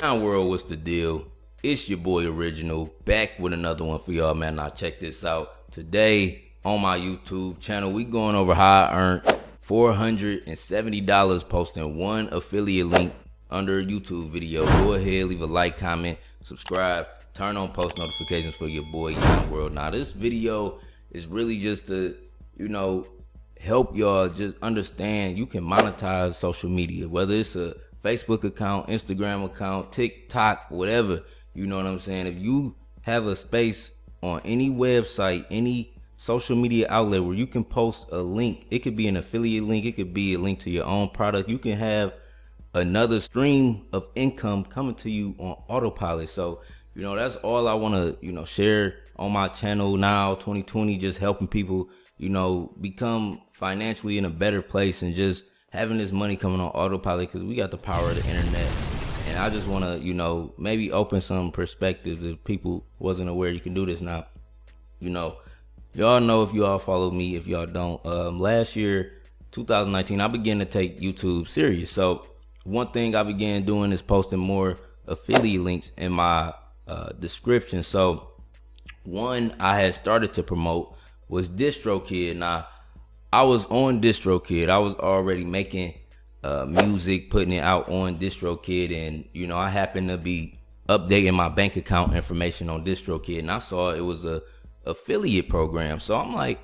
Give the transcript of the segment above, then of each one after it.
Yon World, what's the deal? It's your boy Original, back with another one for y'all, man. Now check this out. Today on my YouTube channel, we going over how I earned $470 posting one affiliate link under a YouTube video. Go ahead, leave a like, comment, subscribe, turn on post notifications for your boy Yon World. Now this video is really just to, help y'all just understand you can monetize social media, whether it's a Facebook account, Instagram account, TikTok, whatever. You know what I'm saying? If you have a space on any website, any social media outlet where you can post a link, it could be an affiliate link, it could be a link to your own product. You can have another stream of income coming to you on autopilot. So, that's all I want to, share on my channel now, 2020, just helping people, become financially in a better place and just having this money coming on autopilot, because we got the power of the internet. And I just want to, maybe open some perspectives if people wasn't aware you can do this now. Y'all know if y'all follow me, if y'all don't, last year, 2019, I began to take YouTube serious. So one thing I began doing is posting more affiliate links in my description. So one I had started to promote was DistroKid. Now I was on DistroKid. I was already making music, putting it out on DistroKid, and I happened to be updating my bank account information on DistroKid, and I saw it was a affiliate program. So I'm like,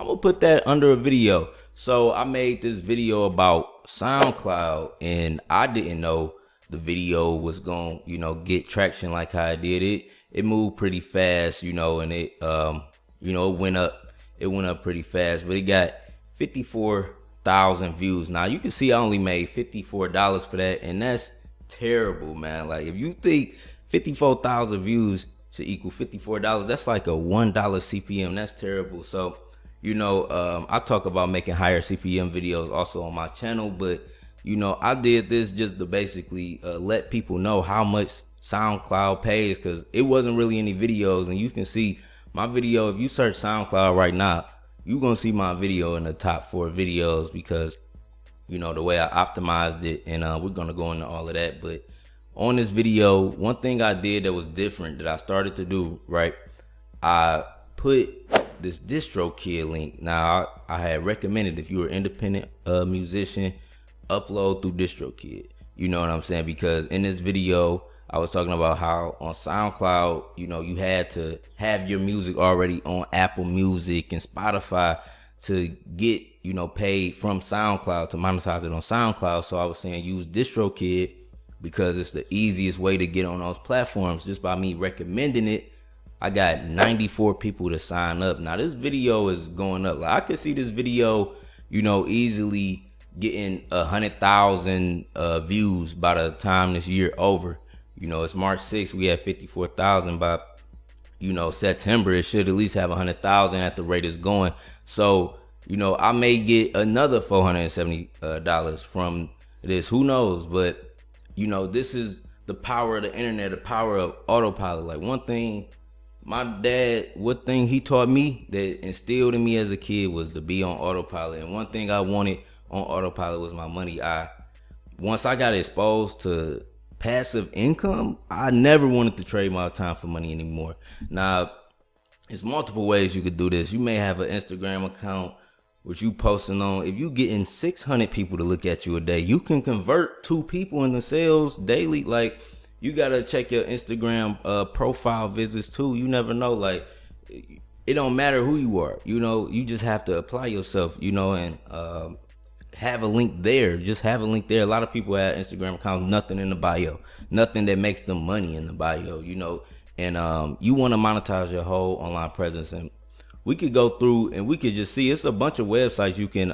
I'm gonna put that under a video. So I made this video about SoundCloud, and I didn't know the video was gonna get traction like how I did it. It moved pretty fast, and it it went up pretty fast, but it got 54,000 views. Now you can see I only made $54 for that, and that's terrible, man. Like, if you think 54,000 views should equal $54, that's like a $1 CPM. That's terrible. So I talk about making higher CPM videos also on my channel, but I did this just to basically let people know how much SoundCloud pays, because it wasn't really any videos. And you can see my video, if you search SoundCloud right now, you're gonna see my video in the top 4 videos, because the way I optimized it, and we're gonna go into all of that. But on this video, one thing I did that was different that I started to do, right, I put this DistroKid link. Now I had recommended, if you're an independent musician, upload through DistroKid. You know what I'm saying? Because in this video I was talking about how on SoundCloud, you had to have your music already on Apple Music and Spotify to get, paid from SoundCloud, to monetize it on SoundCloud. So I was saying use DistroKid because it's the easiest way to get on those platforms. Just by me recommending it, I got 94 people to sign up. Now this video is going up. Like, I could see this video, easily getting 100,000 views by the time this year over. It's March 6th. We have 54,000. By September, it should at least have 100,000 at the rate it's going. So I may get another $470 from this. Who knows? But this is the power of the internet, the power of autopilot. Like, one thing he taught me that instilled in me as a kid was to be on autopilot. And one thing I wanted on autopilot was my money. Once I got exposed to passive income, I never wanted to trade my time for money anymore. Now, there's multiple ways you could do this. You may have an Instagram account which you posting on. If you getting 600 people to look at you a day, you can convert 2 people into sales daily. Like, you gotta check your Instagram profile visits too. You never know. Like, it don't matter who you are. You just have to apply yourself. And have a link there. Just have a link there. A lot of people have Instagram accounts, nothing in the bio, nothing that makes them money in the bio, and you want to monetize your whole online presence. And we could go through and we could just see it's a bunch of websites you can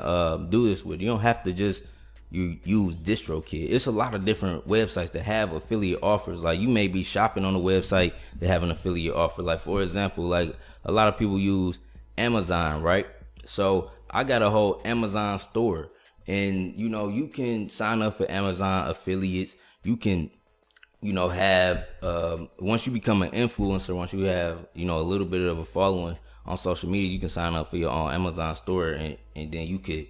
do this with. You don't have to just use DistroKid. It's a lot of different websites that have affiliate offers. Like, you may be shopping on a website that have an affiliate offer. Like, for example, like, a lot of people use Amazon, right? So I got a whole Amazon store. And, you can sign up for Amazon affiliates. You can, have, once you become an influencer, once you have, a little bit of a following on social media, you can sign up for your own Amazon store, and then you could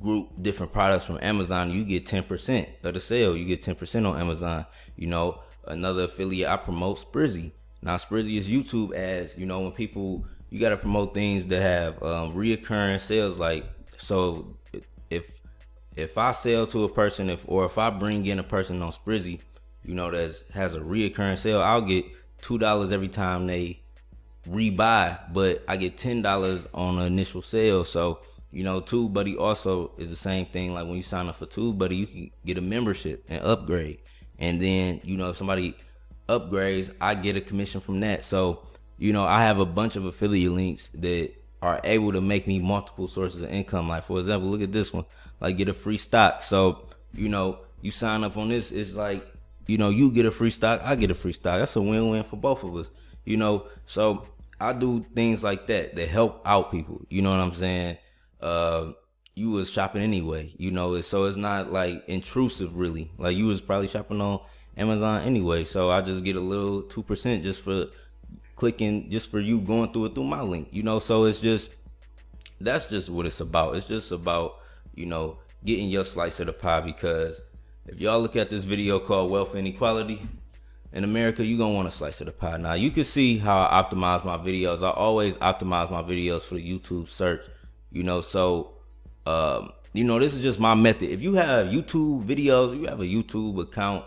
group different products from Amazon. You get 10% of the sale. You get 10% on Amazon. another affiliate, I promote Sprizzy. Now Sprizzy is YouTube ads. You know, when people, you got to promote things that have reoccurring sales. Like, so if I sell to a person, if I bring in a person on Sprizzy, you know, that has a reoccurring sale, I'll get $2 every time they rebuy, but I get $10 on the initial sale. So, you know, TubeBuddy also is the same thing. Like when you sign up for TubeBuddy, you can get a membership and upgrade. And then, you know, if somebody upgrades, I get a commission from that. So, you know, I have a bunch of affiliate links that are able to make me multiple sources of income. Like, for example, look at this one, like get a free stock. So, you know, you sign up on this, it's like, you know, you get a free stock, I get a free stock. That's a win-win for both of us, you know. So I do things like that help out people. You know what I'm saying? You was shopping anyway, you know, so it's not like intrusive really. Like you was probably shopping on Amazon anyway. So I just get a little 2% just for clicking, just for you going through it through my link, you know. So it's just, that's just what it's about. It's just about, you know, getting your slice of the pie. Because if y'all look at this video called Wealth Inequality in America, you're gonna want a slice of the pie. Now you can see how I optimize my videos. I always optimize my videos for the YouTube search, you know. So you know, this is just my method. If you have YouTube videos, you have a YouTube account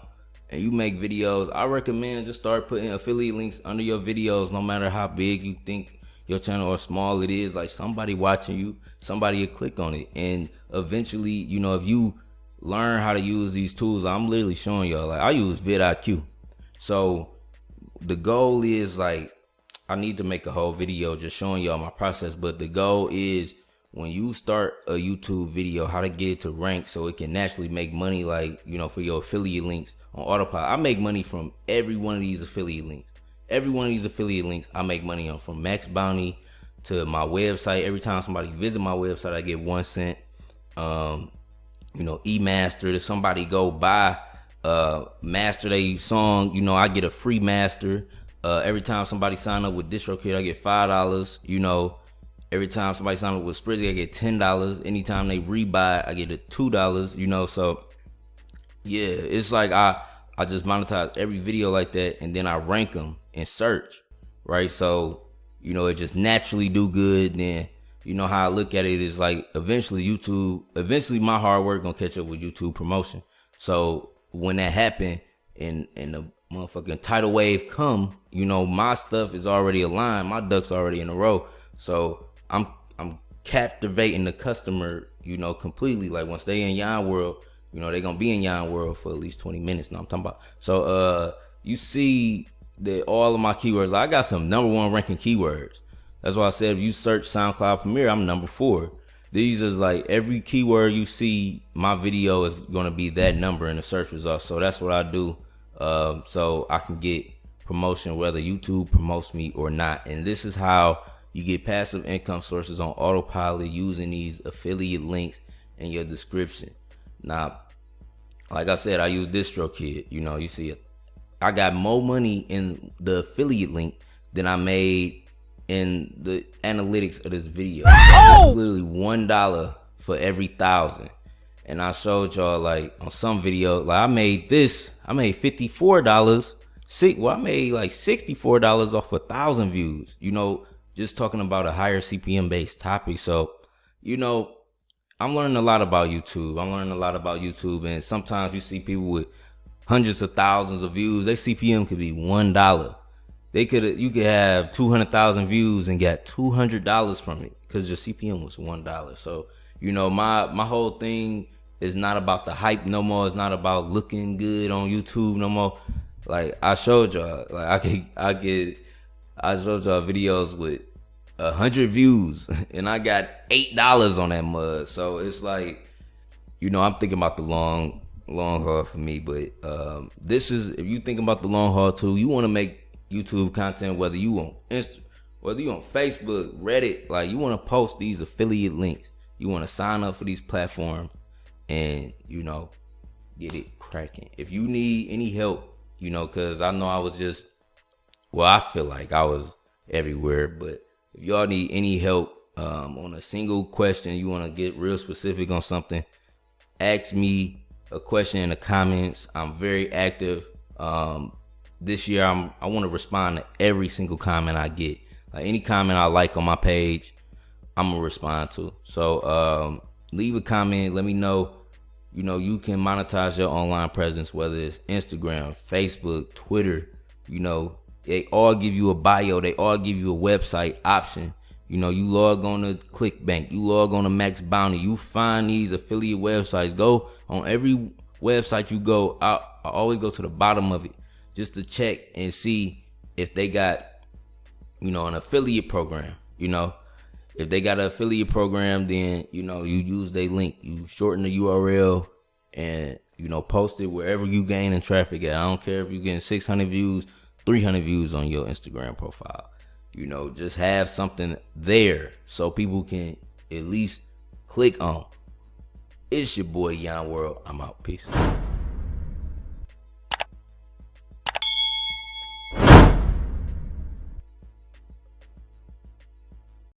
and you make videos, I recommend just start putting affiliate links under your videos. No matter how big you think your channel or small it is, like somebody watching you, somebody will click on it. And eventually, you know, if you learn how to use these tools, I'm literally showing y'all, like I use vidIQ. So the goal is, like, I need to make a whole video just showing y'all my process, but the goal is when you start a YouTube video, how to get it to rank so it can naturally make money, like, you know, for your affiliate links on autopilot. I make money from every one of these affiliate links. Every one of these affiliate links I make money on, from Max Bounty to my website. Every time somebody visit my website, I get 1 cent. You know, eMaster, if somebody go buy master they song, you know, I get a free master. Every time somebody sign up with DistroKid, I get $5. You know, every time somebody sign up with Sprizzy, I get $10. Anytime they rebuy, I get a $2. You know, so yeah, it's like I just monetize every video like that, and then I rank them in search, right? So, you know, it just naturally do good. Then, you know, how I look at it is like eventually my hard work gonna catch up with YouTube promotion. So when that happen and the motherfucking tidal wave come, you know, my stuff is already aligned, my ducks already in a row. So I'm captivating the customer, you know, completely. Like once they in Yon World, you know, they gonna be in Yon World for at least 20 minutes. Now I'm talking about. So you see that all of my keywords, I got some #1 ranking keywords. That's why I said if you search SoundCloud Premiere, I'm #4. These is like every keyword you see, my video is gonna be that number in the search results. So that's what I do, so I can get promotion whether YouTube promotes me or not. And this is how you get passive income sources on autopilot using these affiliate links in your description. Now, like I said, I use DistroKid. You know, you see it. I got more money in the affiliate link than I made in the analytics of this video. This is literally $1 for every 1,000. And I showed y'all, like, on some video, like I made $54. I made like $64 off 1,000 views. You know, just talking about a higher CPM based topic. So, you know, I'm learning a lot about YouTube. And sometimes you see people with hundreds of thousands of views. Their CPM could be $1. You could have 200,000 views and get $200 from it because your CPM was $1. So, you know, my whole thing is not about the hype no more. It's not about looking good on YouTube no more. Like I showed y'all, like I showed y'all videos with 100 views and I got $8 on that mud. So it's like, you know, I'm thinking about the long haul for me. But this is, if you think about the long haul too, you want to make YouTube content, whether you on Insta, whether you on Facebook, Reddit, like you want to post these affiliate links. You want to sign up for these platforms and, you know, get it cracking. If you need any help, you know, because I know I feel like I was everywhere, but if y'all need any help on a single question, you want to get real specific on something, ask me a question in the comments. I'm very active. this year I want to respond to every single comment I get. Like any comment I like on my page, I'm gonna respond to. So leave a comment, let me know. You know, you can monetize your online presence, whether it's Instagram, Facebook, Twitter. You know, they all give you a bio, they all give you a website option. You know, you log on to ClickBank, you log on to Max Bounty, you find these affiliate websites. Go on every website you go. I always go to the bottom of it just to check and see if they got, you know, an affiliate program. You know, if they got an affiliate program, then, you know, you use their link, you shorten the URL and, you know, post it wherever you gaining traffic at. I don't care if you're getting 600 views, 300 views on your Instagram profile. You know, just have something there so people can at least click on. It's your boy Yon World. I'm out. Peace.